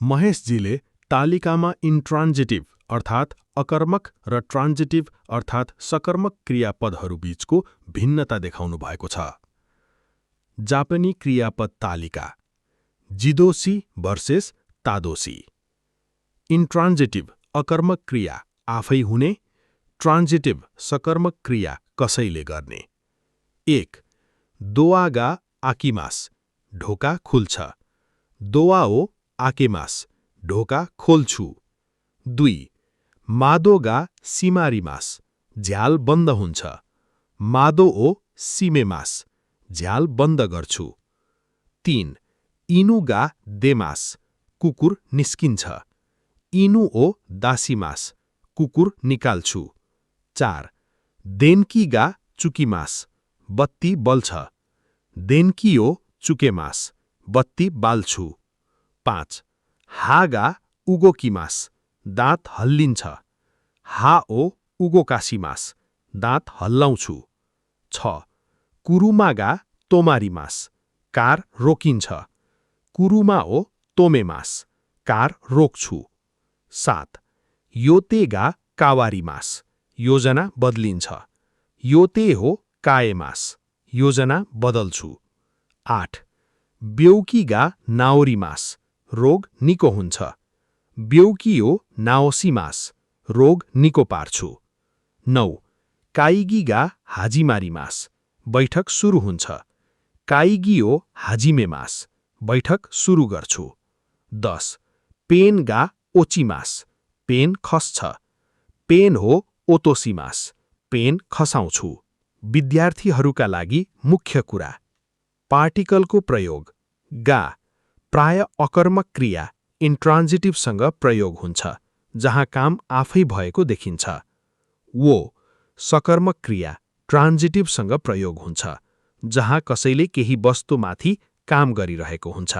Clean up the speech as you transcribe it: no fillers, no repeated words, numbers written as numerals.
महेशजीले तालिकामा इन्ट्रान्जिटिभ अर्थात् अकर्मक र ट्रान्जिटिभ अर्थात् सकर्मक क्रियापदहरू बीचको भिन्नता देखाउनु भएको छ। जापानी क्रियापद तालिका जिदोसी भर्सेस तादोसी। इन्ट्रान्जिटिभ अकर्मक क्रिया आफै हुने, ट्रान्जिटिभ सकर्मक क्रिया कसैले गर्ने। 1. दोआ गा आकिमास ढोका खुल्छ। दोआ ओ आकेमास ढोका खोल्छु। 2. मादो गा सिमारिमास झ्याल बन्द हुन्छ। मादो ओ सिमेमास झ्याल बन्द गर्छु। 3. इनु गा देमास कुकुर निस्किन्छ। इनु ओ दासीमास कुकुर निकाल्छु। 4. देन्की गा चुकीमास बत्ती बल्छ। देन्की ओ चुकेमास बत्ती बाल्छु। 5. हा गा उगोकीमास दाँत हल्लिन्छ। हा ओ उगोकासीमास दाँत हल्लाउँछु। 6. कुरुमा गा तोमारिमास कार रोकिन्छ। कुरुमा ओ तोमेमास कार रोक्छु। 7. योते गा कावारिमास योजना बदलिन्छ। योते हो काएमास योजना बदल्छु। 8. ब्यौकी गा नाओरिमास रोग निको हुन्छ। ब्यौकी ओ नाओसीमास रोग निको पार्छु। 9. काइगी गा हाजिमारिमास बैठक सुरु हुन्छ। काइगी ओ हाजिमेमास बैठक सुरु गर्छु। 10. पेन गा ओचिमास पेन खस्छ। पेन हो ओतोसीमास पेन खसाउँछु। विद्यार्थीहरूका लागि मुख्य कुरा। पार्टिकलको प्रयोग गा प्राय अकर्मक क्रिया इन्ट्रान्जिटिभसँग प्रयोग हुन्छ जहाँ काम आफै भएको देखिन्छ। वो सकर्मक क्रिया ट्रान्जिटिभसँग प्रयोग हुन्छ जहाँ कसैले केही वस्तुमाथि काम गरिरहेको हुन्छ।